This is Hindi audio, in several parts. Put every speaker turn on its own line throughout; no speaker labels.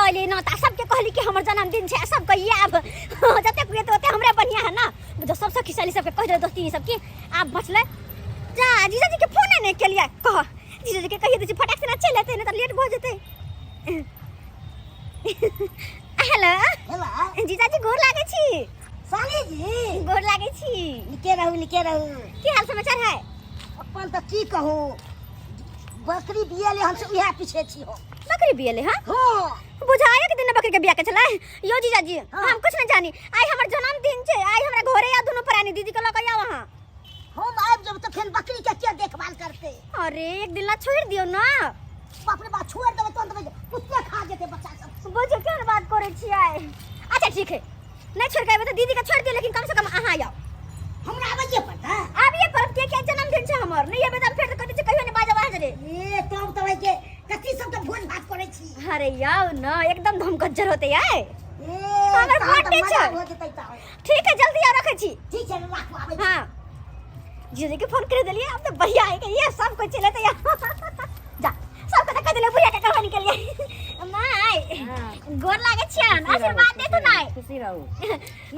बोलैली न त सबके कहली कि हमर जन्मदिन छै सब कहिए अब जते कुए तो हमरे बढ़िया है ना जो सब सखी साली सबके कह रहे दोस्ती सब की आप बचले जा जीजा जी के फोन नहीं के लिए कह जीजा जी के कहिए दे फटाक से ना चल लेते नहीं तो लेट हो जेते हेलो
हेलो
जीजा जी गोर लागे छी
साली जी
गोर लागे छी
लिखे रहू
की हाल समाचार है
अपन तो की कहू बकरी बियाले हम से उहा पीछे छी हो
बकरी बियाले हां
हां
बुझाया कि दिन बकरी के बिया के चला यो जीजा जी
हाँ।
हम कुछ नहीं जानी आई हमर जन्मदिन छै आई हमरा घरे या दोनों प्राणी दीदी के लक या वहां
हम आब जब तो फिर बकरी के क्या देखभाल करते
अरे एक दिन ला छोड़ दियो ना
बाप रे बाप छोड़ देबे तो कुत्ते खा जेते बच्चा सब
बुझे केन बात करे छियै अच्छा ठीक है नहीं छोड़ के तो दीदी के छोड़ दियो लेकिन कम से कम अहां आओ
हमरा आबे पड़ता
अब ये पर के जन्मदिन छै हमर नहीं आबे त फिर कहते छै कहियो नहीं बाजा बाज रे
ए तब तो के कथि सब तो भोज भात करे छी
अरे याओ ना एकदम धमगज्जर होते यार
ए
हमर बर्थडे छै
हो जेतै त
ठीक है जल्दी आ रखे छी
ठीक है राखो आबे
हां जीजा के फोन कर दिलिए अब तो बढ़िया है कि ये सब कुछ चले तो जा सब कथा कह दिले बुढ़िया के कहानी के लिए माय गोर लागे छियन आशीर्वाद दे तू नाय
खुशी रहू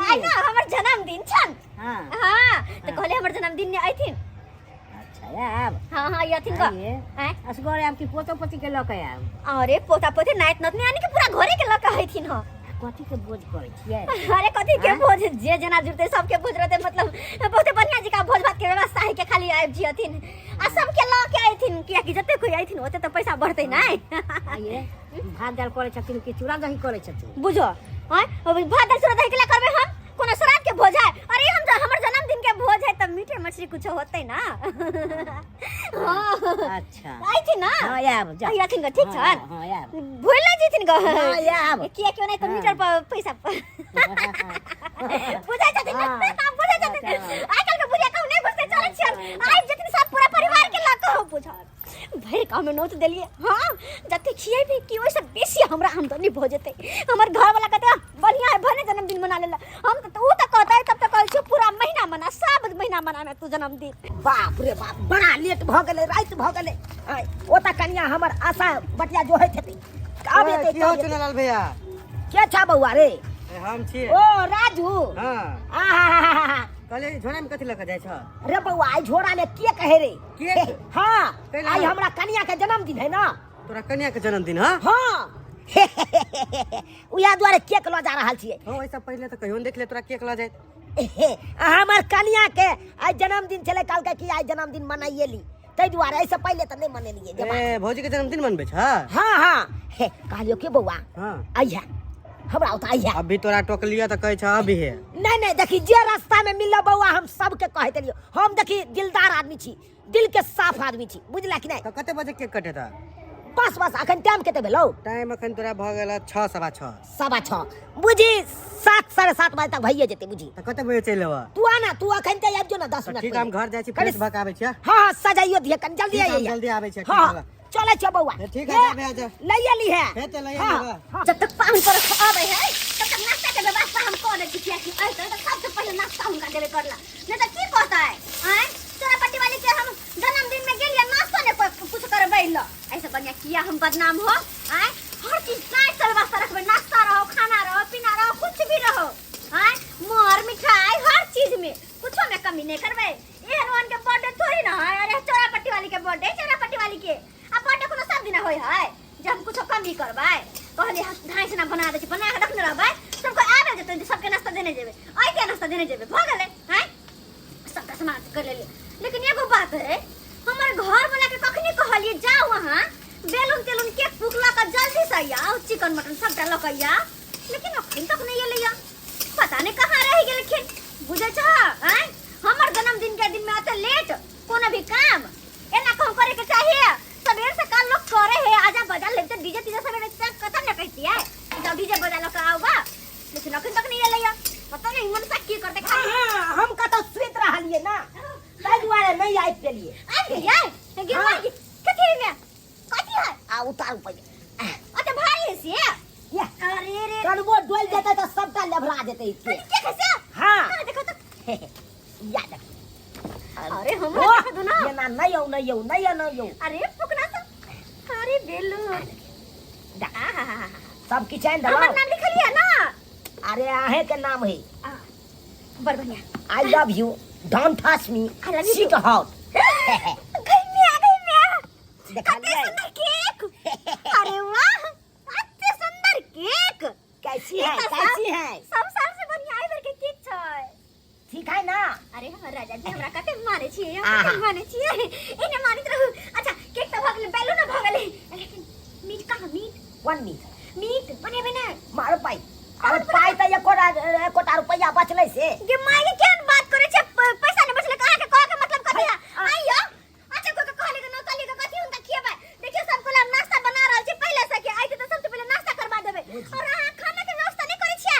आई ना हमर जन्मदिन छन
हां
हां तो कहले हमर जन्मदिन ने आइथिन
अच्छा यार
हां याथिन का हैं
असगोरे हम की पोतो पति के लक आब
अरे पोता पोते नाइत नत यानी कि पूरा घरे के लक आइथिन हो
कथि के भोज करे छियै
अरे कथि के भोज जे जना जुड़ते सबके भोज रहते मतलब बहुते बढ़िया जी का भोज भात के व्यवस्था है के खाली आइब जियथिन आ सबके ल के आइथिन किया कि जते कोई आइथिन ओते तो पैसा बढ़ते नहीं
आइए भात दाल करे छथिन कि चूड़ा दही करे छथिन
बुझो हैं भात दाल चूड़ा दही के ला करबे हम कोनो श्राद्ध के भोज है अरे हम हमर जन्मदिन के भोज है त मीठे मछली कुछ होते ना
अच्छा
आइथिन ना
हां यार जा
आइथिन का ठीक छन
हां यार
भूल जइथिन का
हां यार
किया क्यों नहीं तो मीटर पर पैसा बुझाइ छथिन बुझाइ छथिन आजकल के बुढ़िया कहू नहीं बुझते चले छियन आइ जतिन सब पूरा परिवार के ला कहो बुझा भैर काम में नोट देलिए हां जते खियै भी कि ओइ से बेसी हमरा आमदनी भ जेते हमर घर वाला कहते बढ़िया है भने जन्मदिन मना लेला हम तो ऊ त कहता है तब तक कहल छ पूरा महीना मना सब महीना मनाना तू जन्मदिन
बाप रे बाप बड़ा लेट भ गेले रात भ गेले ओता कन्या हमर आशा बटिया जो है छथि अब एते
की हो चुनलाल भैया
के छा बउआ रे
हम छी
ओ राजू
हां
आहा
कहले झोला में कथि लक जाय छ
रे बउआ आई झोरा में के कहे रे
केक?
हां आई हमरा कन्या के जन्मदिन है ना
तोरा कन्या के जन्मदिन हां
हां उया द्वारे केक ल जा रहल छियै
हां ऐसा पहले तो कहियो देख ले तोरा केक ल जाय
हमर कन्या के आई जन्मदिन छले काल के की आई जन्मदिन मनाइएली तै दुआरे ऐसे पहले त नहीं मनेलिए
ए भौजी के जन्मदिन मनबे छ
हां हां कहलियो के बउआ
हां
आइया हमरा उता आइया
अभी तोरा टोकलिया त कहै छ अभी है
नहीं नहीं देखी जे रास्ता में मिलला बउआ हम सबके कह देलियो हम देखी दिलदार आदमी छी दिल के साफ आदमी छी बुझला कि नहीं
त कते बजे केक कटे त
बस बस अखन टाइम केते भेलौ
टाइम अखन तोरा भ गेल 6:15
6:15 बुझी 7 7:30 बजे तक भइए जेते बुझी
त कते बजे चल लेबा
तू आना तू अखन ते आबि जो ना 10 मिनट
ठीक हम घर जाय छी फ्रेश भक आबै छी
हां हां सजाइयो दिए कन जल्दी
ठीक, हम
आइए
जल्दी आबै छी, ठीक
हां
है।
चले छ बउआ
ठीक है जाबे आजा
लइया ली है
हे त लइया
हाँ,
लेबा
हाँ।
जब तक पाहुन पर आवे है तब तक नाश्ता के व्यवस्था हम कर दे छियै कि ऐ तो सबसे पहले नाश्ता उनका देवे करला नहीं तो की कहता है हैं तोरा पट्टी वाली के हम जन्मदिन में गेलिए नाश्ता ने कुछ करबै ल ऐसे बढ़िया किया हम बदनाम हो हैं हर चीज काय व्यवस्था रखबे नाश्ता रहो खाना रहो पीना रहो कुछ भी रहो हैं मोर मिठाई हर चीज में कुछ में कमी नहीं करबे एहन के बर्थडे थोड़ी ना है अरे चोरा पट्टी वाली के बर्थडे चोरा पट्टी वाली के अब बर्थडे कोनो सब दिन होय है जब कुछ कमी करबै कहले ढाई से ना बना दे छी बना के रखने रहबै सबको आबे जेते सबके नाश्ता देने जेबे आई के नाश्ता देने जेबे भ गेले हैं सबका समाज कर ले लेकिन एगो बात है हमर घर वाला के कखनी कहलिए जाओ वहां बेलून तेलून केक फुकला का जल्दी से आओ चिकन मटन सबटा लकैया लेकिन अखन तक नहीं एलिया पता नहीं कहां रह गेल लेकिन बुझै छ हैं हमर जन्मदिन के दिन में आते लेट कोनो भी काम एना काम करे के चाहिए सबेर से काल लोग करे है आजा बजा लेते डीजे तीजे सबेरे कथा न कहती है जब डीजे बजा लो का आऊगा लेकिन अखन तक नहीं एलिया पता नहीं मन से की करते खा
हम कत सुत रहलिए ना तै दुआरे नहीं आइ पेलिए
आ गया गिरवा कथि में कथि है
आ उतार पहिले
अच्छा भारी है से
या
अरे रे
कनबो डोल जेते त सबटा लेभरा जेते इसके
के कैसे
हां
देखो तो
या देख
अरे हम देखो दो ना
ये ना नहीं आऊ
अरे फुकना तो अरे बेलून
सब की चैन
हमर
दलो
नाम लिखलिए ना
अरे आहे के नाम है
बड़ बढ़िया
I love you don't touch me
I love you
सिट हॉट देखा
कितने
लिया
सुंदर केक अरे वाह कितने सुंदर केक
कैसी है कैसी है
सब सबसे बढ़िया आई के केक छै
ठीक है ना
अरे हमर राजा जी हमरा कते माने छिए
आहा।
कते माने छिए इने मानित रहू अच्छा केक तो भगले बैलून न भगले लेकिन मीट कहां
वन मीट
मीट बनेबे ना
मारो पाई और पाई त एक कोटा रुपया बचले से
गे माय के केन बात करे छै पैसा ने बचले कहां के कह के मतलब कथि आइयो अच्छा को कहले के नौकरी के कथि उनका खिएबे देखियो सब को नाश्ता बना रहल छी पहले से के आइते तो सबसे पहले नाश्ता करबा देबे और अहां खाना के व्यवस्था नहीं करे छिए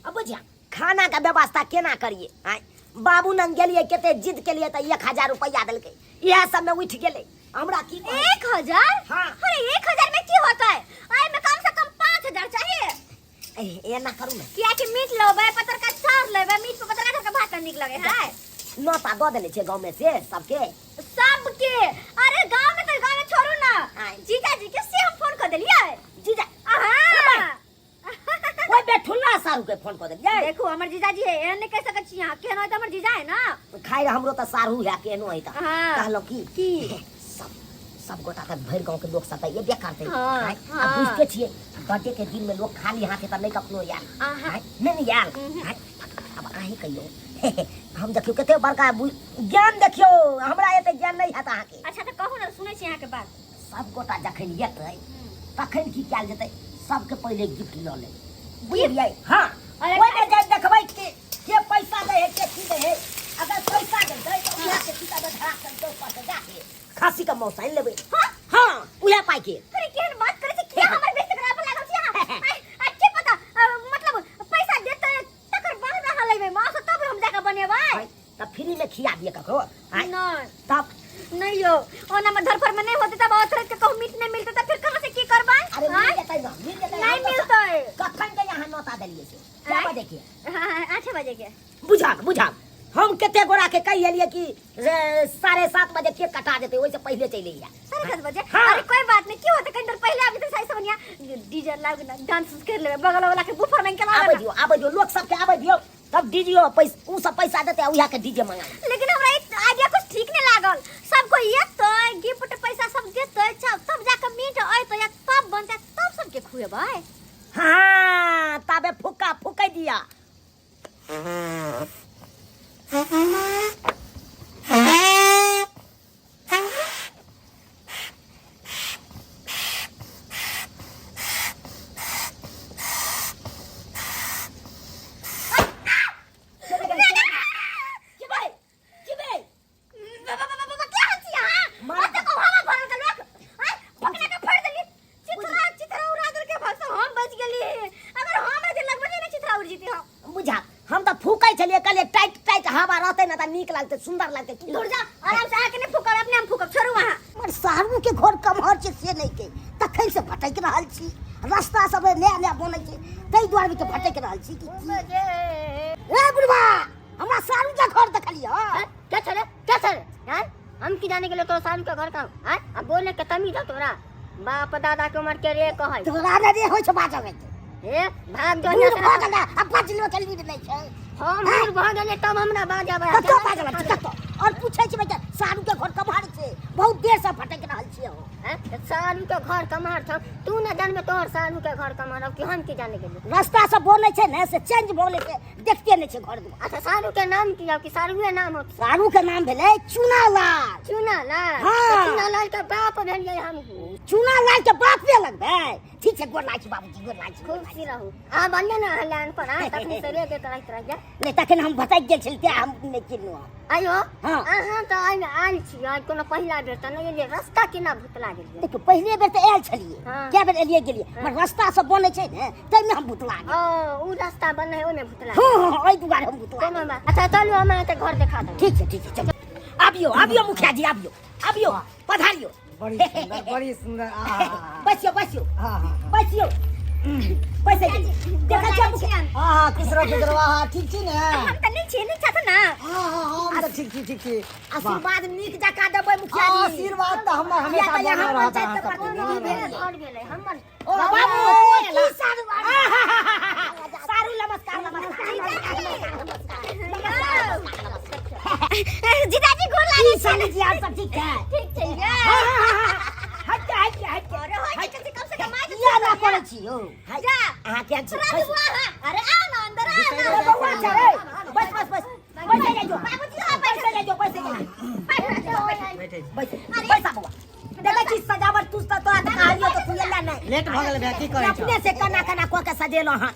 अब बुझिया खाना का व्यवस्था केना करिए आय बाबू नंग गेलिए केते जिद के लिए त 1000 रुपया देलके इहे सब में उठ गेले हमरा की
1000
हां
अरे 1000 में की होता है आई में कम से कम 5000 चाहिए
ए ना करू ना
किया कि मीट लेबे पतर का चार लेबे मीट पे पतर का भात निक लगे है
नोता दो देले छे गांव में से सबके
अरे गांव में तो गांव में छोड़ू ना जीजा जी के से हम फोन कर देलिए
जीजा
हां
ओए बेठुल्ला सारू के फोन कर देलिए
देखो हमर जीजा जी है एने कैसे कह छी केहन होय त हमर जीजा है ना
खाइ हमरो त सारू है केनो है त
हाँ।
कहलो की सब सब गोटा के भर गांव के लोग सब ये बेकार थे
हाँ,
अब बुझते छिए बर्थडे के दिन में लोग खाली हाथे त नहीं कपनो यार
आहा।
नहीं यार अब आही कहियो हम देखियो कते बड़का ज्ञान देखियो हमरा एते ज्ञान नहीं है त अहाँ के
अच्छा त कहू ना सुनै छी अहाँ के बात
सब गोटा जखन येतै तखन की कैल जेतै सबके पहले गिफ्ट ल ले बुझलिए हां
अरे
ओइ में जब देखबै के पैसा दे है के की दे है अगर पैसा दे तो उहा के सीधा दे धरा कर तो पास जाके खासी का मौसा लेबै हां उहा पाई के
अरे केहन बात करे छी के हमर बेइज्जती कराबे लागल छी आ के पता मतलब पैसा देते तकर बाद अहाँ लेबै मां से तब हम जाके बनेबै
तब फ्री में खिया दिए ककरो
नहीं
तब
नहीं यो ओना में घर पर में नहीं होते तब औरत के कहूं मीट नहीं मिलते तब फिर कहां से की करबै
अरे मिल जेतै ना मिल जेतै
नहीं मिलते
कखन के यहाँ नोता देलिए से क्या बजे के
8 बजे के
बुझा हम केते गोरा के कहि एलिए कि 7:30 बजे केक कटा देते ओइ से पहले चले या
7:30 बजे
हाँ।
अरे कोई बात नहीं क्यों होता कहीं देर पहले आबी तो सही से बनिया डीजे लाग ना डांस कर लेबे बगल वाला के बुफर में के लाग
आबे दियो लोग सब के आबे दियो तब डीजे पैसा उ सब पैसा देते उहा के डीजे मंगा
लेकिन हमरा आइडिया कुछ ठीक नहीं लागल सबको ये तो गिफ्ट पैसा सब देते सब जाके मीट आए तो या तब बनते तब सबके खुएबै
हां तबे फुका फुकै दिया बुझा हम तो फूकै छलिए कल टाइट टाइट हवा रहते ना त नीक लागते सुंदर लागते
दूर जा आराम से आके नहीं फुकब अपने हम फुकब छोड़ू वहां
और सारू के घर कमहर छै से नहीं के तखन से भटक रहल छी रास्ता सब नया नया बनै छै तै द्वार के भटक रहल छी ए बुढ़वा हमरा सारू के घर देखलियो
क्या चले हैं हम की जाने के लिए तो सारू के घर का हैं अब बोलने के तमीज है तोरा बाप दादा के उम्र के रे कहै
तोरा ने रे होय छ बाजबे
हे भाग जो
दूर भाग ना अब बचलो के लिए नहीं छै
हम दूर भाग गए तब हमरा बाजबे
कतो बाजबे कतो और पूछै छी बेटा सारू के घर कमहर छै बहुत देर से भटक रहल छी हो
हैं सारू के घर कमहर छ तू न जानबे तोहर सारू के घर कमहर अब कि हम की जाने के लिए
रास्ता से बोले छै ने से चेंज बोले से देखते नहीं छै घर दुआर
अच्छा सारू के नाम की है कि सारूए नाम हो
सारू के नाम भेलै चुनालाल
चुनालाल
हाँ।
चुनालाल के बाप भेलिए हम
चुनालाल के बाप पे लगबे ठीक छै गोर लागी बाबूजी गोर लागी
खूब सी रहू आ बनिए ना हलान पर आ तखनी से रे देत रहत रह जा
नहीं तखन हम भटक गेल छल ते हम नहीं चिन्हू
आयो
हाँ।
अहाँ तो आयल छी आज कोनो पहिला बेर त नहीं एलिए रास्ता केना भुतला गेलिए
देखो पहले बेर तो आयल छलिए
हाँ।
क्या बेर एलिए गेलिए मगर रास्ता सब बने छै ने तै में हम भुतला गेल
ओ उ रास्ता बन है ओमे भुतला
हां ओइ दुआरे हम भुतला
कोनो बात अच्छा चलू हमरा के घर दिखा दो
ठीक है चलो आबियो मुखिया जी आबियो पधारियो
बड़ी सुंदर
बसियो बसियो पैसे देखा छ मुखिया
हां किसरो ठीक छी ने
हम त नहीं छी नहीं छथ ना
हां हम तो ठीक छी
आशीर्वाद नीक जका देबै मुखिया जी
आशीर्वाद तो हम हमेशा
या तो यहाँ
रहता
पंचायत
है
के
सबके
घर गेले हमर
बाबू की सारू सब ठीक है
ठीक छै ये
हट
अरे होय छै कम से कम माय
या ना करे छी ओ
जा
अहाँ के छी
राजू बुआ अरे आओ ना अंदर आओ ना
बउआ छै बस पैसे ले जो
बाबूजी हां पैसे ले
पैसे ले जो
बैठे
पैसा बउआ देखै छी सजावट तू तो कहालियो तो तू एला नहीं
लेट भ गेल बे की करे छ
अपने से कना कना क के सजेलो हां